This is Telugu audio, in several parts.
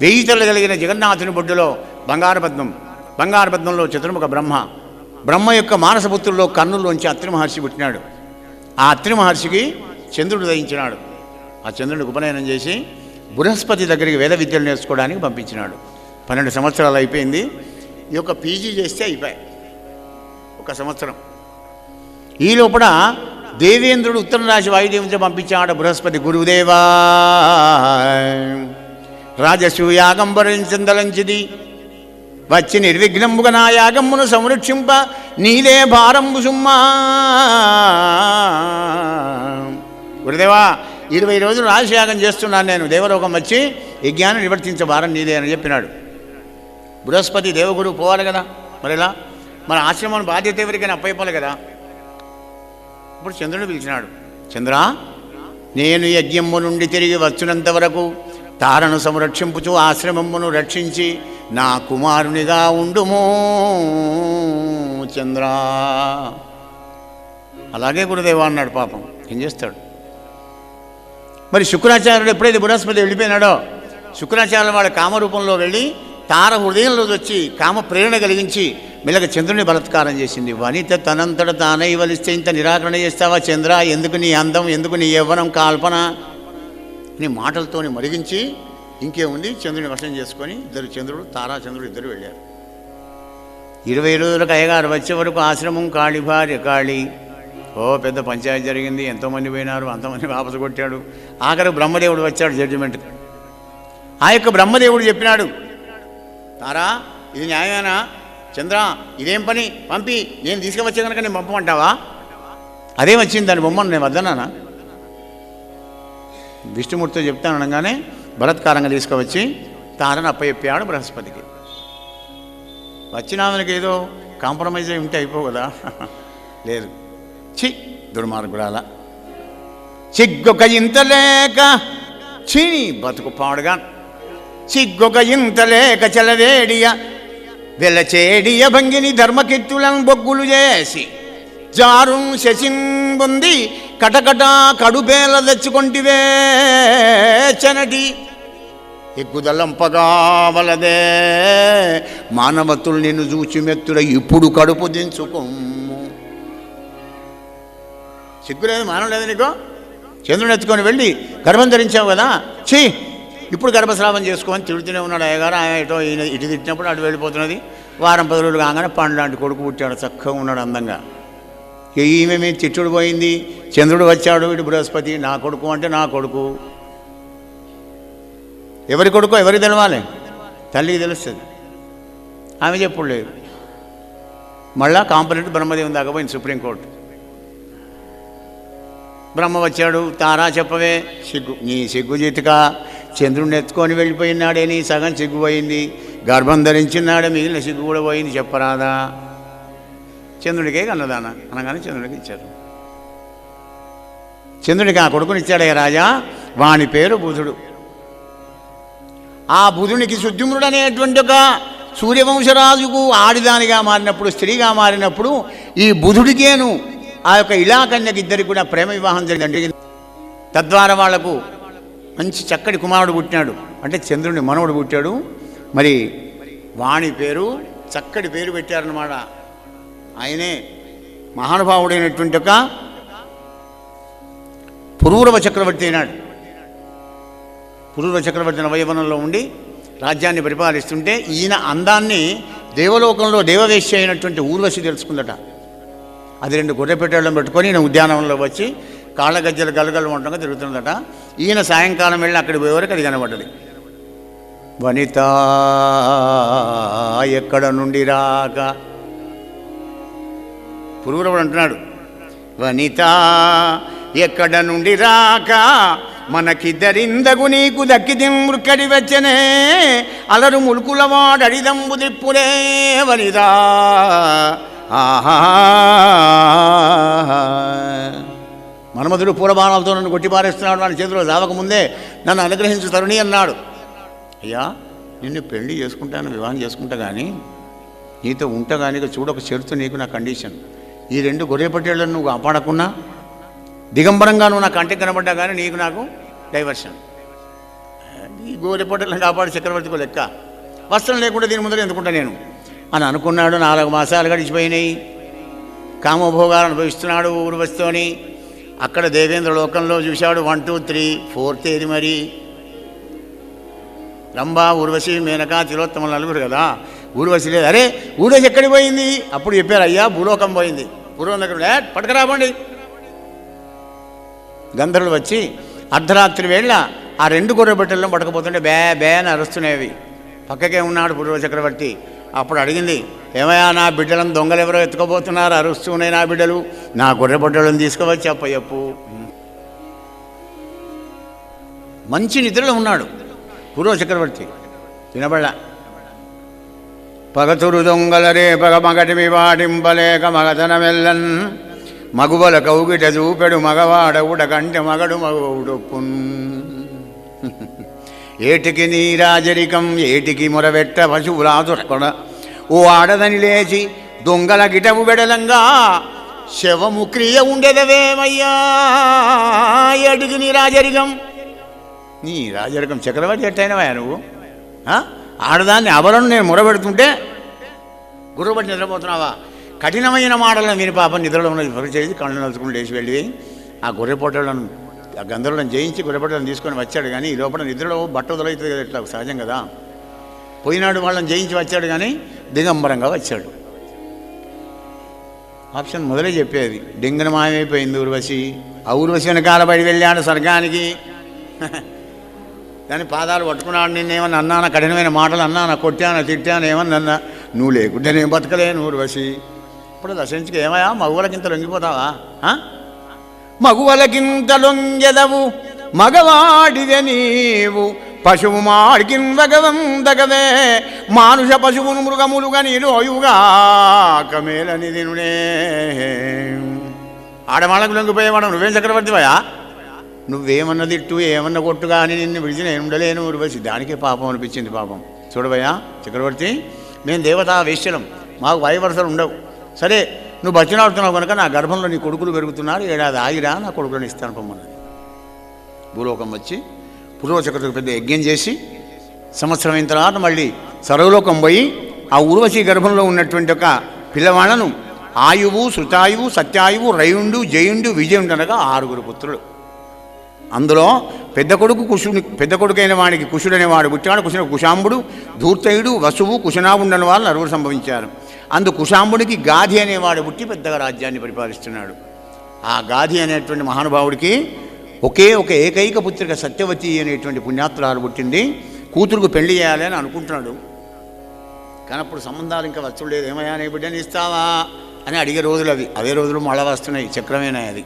వెయ్యి తలలు కలిగిన జగన్నాథుని బొడ్డులో బంగారు పద్మం, బంగారు పద్మంలో చతుర్ముఖ బ్రహ్మ, బ్రహ్మ యొక్క మానసపుత్రుల్లో కన్నుల్లోంచి అత్రి మహర్షి పుట్టినాడు. ఆ అత్రి మహర్షికి చంద్రుడు దయించినాడు. ఆ చంద్రుడికి ఉపనయనం చేసి బృహస్పతి దగ్గరికి వేద విద్యలు నేర్చుకోవడానికి పంపించినాడు. 12 సంవత్సరాలు అయిపోయింది. ఈ యొక్క పీజీ చేస్తే అయిపోయాయి 1 సంవత్సరం. ఈ లోపల దేవేంద్రుడు ఉత్తర రాశి వాయుదేవునితో పంపించాడు. బృహస్పతి గురుదేవా రాజసూయాగం వరించందలంచిది వచ్చి నిర్విఘ్నంబుగా నా యాగమ్మును సంరక్షింప నీలే భారంబు సుమ్మా. గురుదేవా 20 రోజులు రాజయాగం చేస్తున్నాను నేను, దేవలోకం వచ్చి యజ్ఞాన్ని నివర్తించే భారం నీదే అని చెప్పినాడు. బృహస్పతి దేవగురు పోవాలి కదా, మరి ఎలా? మన ఆశ్రమం బాధ్యత ఎవరికైనా అప్పయిపోవాలి కదా. ఇప్పుడు చంద్రుడు పిలిచినాడు. చంద్ర, నేను యజ్ఞమ్ము నుండి తిరిగి వచ్చినంత వరకు తారను సంరక్షింపుచు ఆశ్రమమును రక్షించి నా కుమారునిగా ఉండుము చంద్ర. అలాగే గురుదేవా అన్నాడు. పాపం ఏం చేస్తాడు మరి. శుక్రాచార్యుడు ఎప్పుడైతే బృహస్పతి వెళ్ళిపోయినాడో, శుక్రాచార్యులు వాళ్ళ కామరూపంలో వెళ్ళి తార హృదయంలో వచ్చి కామ ప్రేరణ కలిగించి మెల్లగ చంద్రుని బలత్కారం చేసింది. వనిత తనంతట తానై వలిస్తే ఇంత నిరాకరణ చేస్తావా చంద్ర? ఎందుకు నీ అందం, ఎందుకు నీ యవ్వనం, కాల్పన నీ మాటలతోని మరిగించి ఇంకేముంది చంద్రుని వశం చేసుకొని చంద్రుడు తారాచంద్రుడు ఇద్దరు వెళ్ళారు. 20 రోజులకు అయ్యగారు వచ్చే వరకు ఆశ్రమం కాళీ భార్య కాళీ. పెద్ద పంచాయతీ జరిగింది, ఎంతోమంది పోయినారు, అంతమంది వాపసు కొట్టాడు. ఆఖరు బ్రహ్మదేవుడు వచ్చాడు జడ్జిమెంట్కి. ఆ యొక్క బ్రహ్మదేవుడు చెప్పినాడు, తారా ఇది న్యాయమేనా? చంద్ర ఇదేం పని, పంపి నేను తీసుకువచ్చే కనుక నేను పంపమంటావా? అదే వచ్చింది, దాని బొమ్మను నేను వద్దన్నానా? విష్ణుమూర్తితో చెప్తాను అనగానే బలత్కారంగా తీసుకువచ్చి తారను అప్పచెప్పాడు బృహస్పతికి. వచ్చిన ఆమెకి ఏదో కాంప్రమైజ్ అయి ఉంటే అయిపో కదా, లేదు. దుర్మార్గురాల చిగ్గొక ఇంత లేక చీని బతుకు పాడుగా, చిగ్గొక ఇంత లేక చలవేడియ వెలచేడియ భంగిని ధర్మకిత్తులను బొగ్గులు చేసి జారు శశిన్ పొంది కటకట కడుపేల తెచ్చుకొంటివే చనటి ఎగ్గుదలంపగావలదే మానవతులు నిన్ను చూచి మెత్తుడ ఇప్పుడు కడుపు దించుకొమ్ము. సిగ్గులేదు, మానవ లేదు నీకు? చంద్రుని ఎత్తుకొని వెళ్ళి గర్భం ధరించావు కదా, ఇప్పుడు గర్భస్రావం చేసుకోమని తిడుతూనే ఉన్నాడు అయ్యగారు. ఆయన ఇటు తిట్టినప్పుడు అటు వెళ్ళిపోతున్నది. వారం 10 రోజులు కాగానే పండు లాంటి కొడుకు పుట్టాడు, చక్కగా ఉన్నాడు అందంగా. ఈమె తిట్టుడు పోయింది. చంద్రుడు వచ్చాడు, ఇటు బృహస్పతి. నా కొడుకు అంటే నా కొడుకు. ఎవరి కొడుకో ఎవరికి తెలవాలి? తల్లికి తెలుస్తుంది. ఆమె చెప్పుడు లేదు. మళ్ళా కాంపనెంట్ బ్రహ్మదేవుని దాకా పోయింది సుప్రీంకోర్టు. బ్రహ్మ వచ్చాడు, తారా చెప్పవే. నీ సిగ్గు జీతిక చంద్రుడిని ఎత్తుకొని వెళ్ళిపోయినాడే, నీ సగం సిగ్గు పోయింది. గర్భం ధరించినాడే, మిగిలిన సిగ్గు కూడా పోయింది, చెప్పరాదా? చంద్రుడికే కన్నదాన అనగానే చంద్రుడికి ఇచ్చారు. చంద్రుడికి ఆ కొడుకుని ఇచ్చాడే రాజా, వాని పేరు బుధుడు. ఆ బుధునికి సుద్యుమ్నుడు అనేటువంటి ఒక సూర్యవంశరాజుకు ఆడిదానిగా మారినప్పుడు, స్త్రీగా మారినప్పుడు ఈ బుధుడికేను ఆ యొక్క ఇలాకన్యకి ఇద్దరికి కూడా ప్రేమ వివాహం జరిగింది. తద్వారా వాళ్లకు మంచి చక్కటి కుమారుడు పుట్టినాడు, అంటే చంద్రుని మనవడు పుట్టాడు. మరి వాణి పేరు చక్కటి పేరు పెట్టారన్నమాట. ఆయనే మహానుభావుడైనటువంటి ఒక పురూరవ చక్రవర్తి అయినాడు. పురూరవ చక్రవర్తి నవయవనంలో ఉండి రాజ్యాన్ని పరిపాలిస్తుంటే ఈయన అందాన్ని దేవలోకంలో దేవవేశ్య అయినటువంటి ఊర్వశి తెలుసుకుందట. అది 2 గొర్రెపెట్టెళ్ళం పెట్టుకొని ఈయన ఉద్యానవనంలో వచ్చి కాళ్ళ గజ్జలు గలగలు ఉండగా తిరుగుతుందట. ఈయన సాయంకాలం వెళ్ళి అక్కడికి పోయేవరకు అది కనబడ్డది. వనిత ఎక్కడ నుండి రాక, పురూరవుడు అంటున్నాడు, వనిత ఎక్కడ నుండి రాక మనకిద్దరిందగు నీకు దక్కిది మృక్కడి వచ్చనే అలరు ములుకులవాడు అడిదంబు దిప్పులే వనిత. ఆహా మన్మధుడు పూలబాణాలతో నన్ను కొట్టిపారేస్తున్నాడు, వాడి చేతిలో రావకముందే నన్ను అనుగ్రహించు తరుణి అన్నాడు. అయ్యా నిన్ను పెళ్లి చేసుకుంటాను, వివాహం చేసుకుంటా, కానీ నీతో ఉంటా కానీ చూడొక షరతు, నీకు నా కండిషన్. ఈ 2 గొర్రెపట్టేళ్లను నువ్వు కాపాడకున్నా, దిగంబరంగా నువ్వు నా కంటికి కనబడ్డా కానీ నీకు నాకు డైవర్షన్. ఈ గోరెపొట్టలను కాపాడు చక్రవర్తికి లెక్క, వస్త్రం లేకుండా దీని ముందర ఎందుకుంటా నేను అని అనుకున్నాడు. 4 మాసాలు గడిచిపోయినాయి. కామభోగాలు అనుభవిస్తున్నాడు ఊర్వశితోని. అక్కడ దేవేంద్ర లోకంలో చూశాడు 1 2 3 4th ఏది మరి? రంభ, ఊర్వశి, మేనక, తిలోత్తమ నలుగురు కదా. ఊర్వశి లేదు. అరే ఊర్వశి ఎక్కడికి పోయింది? అప్పుడు చెప్పారు, అయ్యా భూలోకం పోయింది. పూర్వం దగ్గర పట్టుకురాబండి. గంధర్వులు వచ్చి అర్ధరాత్రి వేళ ఆ 2 గొర్రెబిడ్డలను పట్టుకుపోతుంటే బే బే అని అరుస్తున్నాయి. పక్కకే ఉన్నాడు పూర్వ చక్రవర్తి. అప్పుడు అడిగింది, ఏమయ్యా నా బిడ్డలను దొంగలు ఎవరో ఎత్తుకోబోతున్నారు, అరుస్తున్నాయి నా బిడ్డలు, నా గొర్రెబిడ్డలను తీసుకువచ్చి అప్పయ్యప్పు. మంచి నిద్రలో ఉన్నాడు పూర్వ చక్రవర్తి. వినబడ పగతురు దొంగలరే పగ మగటిమి వాటింపలేక మగతనమెల్లన్ మగువల కౌగిట చూపెడు మగవాడవుడ కంటే మగడు మగవుడొప్పున్. ఏటికి నీ రాజరికం ఏటికి మొరవెట్ట పశువులాదుర్పణ ఓ ఆడదని లేచి దొంగల గిటవు బెడలంగా శవము క్రియ ఉండేదవేమయ్యా. ఏటికి నీ రాజరికం? నీ రాజరికం చక్రవర్తి ఎట్టయినవా నువ్వు? ఆడదాన్ని అబలను నేను మొరబెడుతుంటే గుర్రబట్టి నిద్రపోతున్నావా? కఠినమైన మాటలను విని పాపం నిద్రలో ఉన్నది పరిచేసి కళ్ళు నలుచుకుని లేచి వెళ్ళి ఆ గొర్రెపోటలను ఆ గంధర్వులను జయించి గొర్రెపోటలను తీసుకొని వచ్చాడు. కానీ ఈ లోపల నిద్రలో బట్ట వదులవుతుంది కదా, ఇట్లా సహజం కదా. పోయినాడు వాళ్ళని జయించి వచ్చాడు, కానీ దిగంబరంగా వచ్చాడు. ఆప్షన్ మొదలే చెప్పేది. డింగన మాయమైపోయింది ఊర్వశి. ఆ ఊర్వశి వెనకాల బయట వెళ్ళాడు స్వర్గానికి. దాని పాదాలు పట్టుకున్నాడు. నిన్నేమన్నా అన్నానా? కఠినమైన మాటలు అన్నానా? కొట్టానా? తిట్టానా? ఏమన్నా? నువ్వు లేకుంటే నేను బతకలేను ఊర్వశి. ఇప్పుడు దశించుకు ఏమయ్యా మగువలకింత లొంగిపోతావా? మగువలకింత లొంగెదవు మగవాడివే నీవు పశువు మాడికిన్ వగవందగవే మానుష పశువును మృగములుగా నీలోయుగా కమేలని దినునే. ఆడవాళ్ళకు లొంగిపోయేవాడు నువ్వేం చక్రవర్తివయా? నువ్వేమన్నా తిట్టు ఏమన్నా కొట్టుగా అని నిన్ను విడిచి నేను ఉండలేను ఊర్వశి. దానికే పాపం అనిపించింది. పాపం చూడబోయా చక్రవర్తి, మేము దేవతా వేశ్యలం, మాకు వాయువరసలు ఉండవు. సరే నువ్వు బతినాడుతున్నావు కనుక నా గర్భంలో నీ కొడుకులు పెరుగుతున్నారు, 1 ఏడాది ఆగిరా, నా కొడుకులను ఇస్తాను పొమ్మన్నది. భూలోకం వచ్చి పూర్వ చక్రవర్తికి పెద్ద యజ్ఞం చేసి సంవత్సరం అయిన తర్వాత మళ్ళీ సర్వలోకం పోయి ఆ ఊర్వశి గర్భంలో ఉన్నటువంటి ఒక పిల్లవాళ్లను ఆయువు, శృతాయువు, సత్యాయువు, రయుండు, జయుండు, విజయుండు అనగా 6 పుత్రులు. అందులో పెద్ద కొడుకైన వాడికి కుశుడు అనేవాడు పుట్టాడు. కుశాంబుడు, ధూర్తయుడు, వసువు, కుశనాభుండని వాళ్ళు 9 సంభవించారు. అందు కుశాంబుడికి గాధి అనేవాడు పుట్టి పెద్దగా రాజ్యాన్ని పరిపాలిస్తున్నాడు. ఆ గాధి అనేటువంటి మహానుభావుడికి ఒక ఏకైక పుత్రిక సత్యవతి అనేటువంటి పుణ్యాత్తురాలు పుట్టింది. కూతురుకు పెళ్లి చేయాలి అని అనుకుంటున్నాడు. కానీ అప్పుడు సంబంధాలు ఇంకా వచ్చలేదు. ఏమయ్యా నీ బిడ్డని ఇస్తావా అని అడిగే రోజులు అవి. అవే రోజులు మళ్ళా వస్తున్నాయి. చక్రమేనా అది.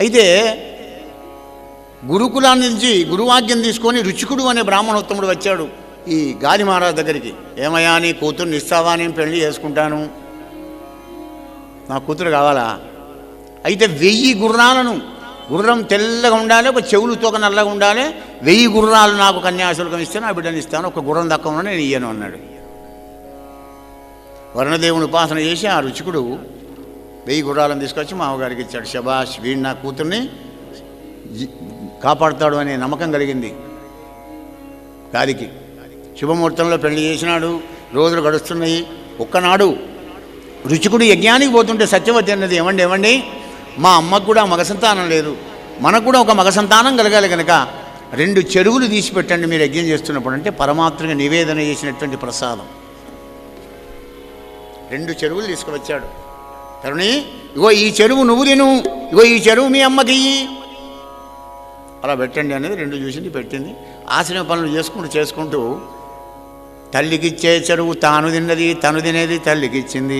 అయితే గురుకులాన్ని నుంచి గురువాజ్ఞం తీసుకొని రుచికుడు అనే బ్రాహ్మణోత్తముడు వచ్చాడు ఈ గాలి మహారాజు దగ్గరికి. ఏమయ్యా నీ కూతుర్ని ఇస్తావా? నేను పెళ్లి చేసుకుంటాను, నా కూతురు కావాలా? అయితే 1000 గుర్రాలను, గుర్రం తెల్లగా ఉండాలి, ఒక చెవులు తోక నల్లగా ఉండాలి, 1000 గుర్రాలు నాకు కన్యాశుల్కం ఇస్తే నా బిడ్డని ఇస్తాను, ఒక గుర్రం దక్కకుండా నేను ఇయ్యను అన్నాడు. వరుణదేవుని ఉపాసన చేసి ఆ రుచికుడు 1000 గుర్రాలను తీసుకొచ్చి మామగారికి ఇచ్చాడు. శబాష్, వీడు నా కూతుర్ని కాపాడుతాడు అనే నమ్మకం కలిగింది గాదికి. శుభముహూర్తంలో పెళ్లి చేసినాడు. రోజులు గడుస్తున్నాయి. ఒక్కనాడు రుచికుడు యజ్ఞానికి పోతుంటే సత్యవతి అన్నది, ఏమండి మా అమ్మకు కూడా మగ సంతానం లేదు, మనకు కూడా ఒక మగ సంతానం కలగాలి కనుక 2 చెరువులు తీసి పెట్టండి మీరు యజ్ఞం చేస్తున్నప్పుడు. అంటే పరమాత్మగా నివేదన చేసినటువంటి ప్రసాదం. 2 చెరువులు తీసుకువచ్చాడు. తరుణి, ఇగో ఈ చెరువు నువ్వు తిను, ఇగో ఈ చెరువు మీ అమ్మకి అలా పెట్టండి అనేది 2 చూసింది, పెట్టింది. ఆశ్రమ పనులు చేసుకుంటూ తల్లికిచ్చే చెరువు తాను తిన్నది, తను తినేది తల్లికి ఇచ్చింది.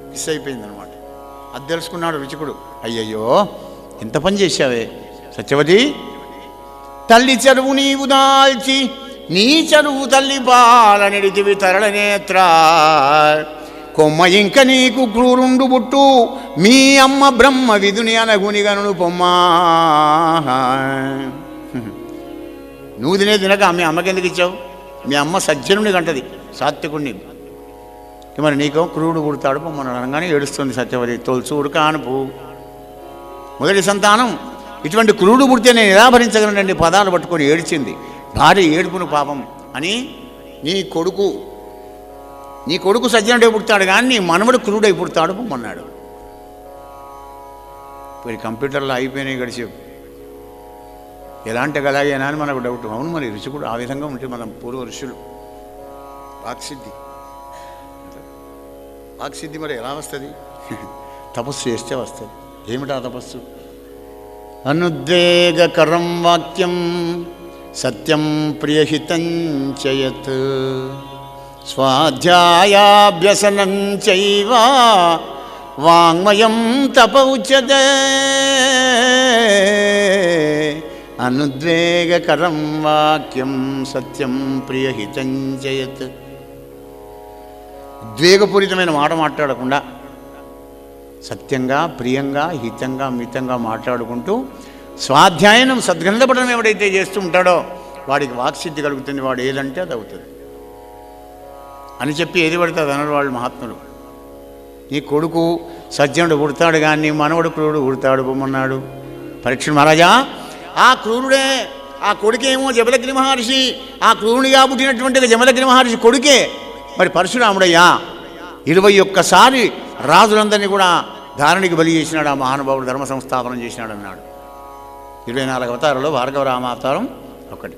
మిస్ అయిపోయింది అనమాట. అది తెలుసుకున్నాడు రుచికుడు. అయ్యయ్యో ఎంత పని చేశావే సత్యవతి, తల్లి చెరువు నీవు దాల్చి నీ చెరువు తల్లి పాలనెడితివి తరళ నేత్ర కొమ్మ ఇంక నీకు క్రూరుండు బుట్టు మీ అమ్మ బ్రహ్మ విధుని అనగునిగను పొమ్మా. నువ్వు తినే తినక మీ అమ్మకి ఎందుకు ఇచ్చావు? మీ అమ్మ సజ్జనుని కంటది, సాత్వికుణ్ణి. మరి నీకో క్రూరుడు పుడతాడు పొమ్మని అనగానే ఏడుస్తుంది సత్యవతి. తొలుచూడు కానుపు మొదటి సంతానం ఇటువంటి క్రూరుడు పుడితే నేను ఎలా భరించగలనండి పదాలు పట్టుకొని ఏడ్చింది. భార్య ఏడుపును పాపం అని నీ కొడుకు సజ్జనుడై పుడతాడు కానీ నీ మనవడు క్రూడై పుడతాడు పొమ్మన్నాడు. మరి కంప్యూటర్లో అయిపోయినాయి గడిచి ఎలాంటి అలాగేనా అని మనకు డౌట్. అవును, మరి ఋషి కూడా ఆ విధంగా ఉంటే మనం పూర్వ ఋషులు వాక్సిద్ధి మరి ఎలా వస్తుంది? తపస్సు చేస్తే వస్తుంది. ఏమిటా తపస్సు? అనుద్వేగకరం వాక్యం సత్యం ప్రియహితం చయత్ స్వాధ్యాయాభ్యసనం చైవ వాంగ్మయం తప ఉచ్యతే. అనుద్వేగకరం వాక్యం సత్యం ప్రియహితం చయత్. ఉద్వేగపూరితమైన మాట మాట్లాడకుండా సత్యంగా, ప్రియంగా, హితంగా, మితంగా మాట్లాడుకుంటూ స్వాధ్యాయనం సద్గ్రంథపఠనం ఎవడైతే చేస్తూ ఉంటాడో వాడికి వాక్సిద్ధి కలుగుతుంది. వాడు ఏదంటే అది అవుతుంది అని చెప్పి ఏది పడితే అది అనరు వాళ్ళు మహాత్ములు. నీ కొడుకు సజ్జనుడు పుడతాడు కానీ నీ మనవడు క్రూరుడు పుడతాడు పొమ్మన్నాడు. పరీక్ష మహారాజా, ఆ క్రూరుడే, ఆ కొడుకేమో జమదగ్ని మహర్షి, ఆ క్రూరునిగా పుట్టినటువంటి జమదగ్ని మహర్షి కొడుకే మరి పరశురాముడయ్యా. 21 సారి రాజులందరినీ కూడా ధారణికి బలి చేసినాడు ఆ మహానుభావుడు, ధర్మ సంస్థాపనం చేసినాడు అన్నాడు. 24 అవతారాలు భార్గవ రామావతారం ఒకటి.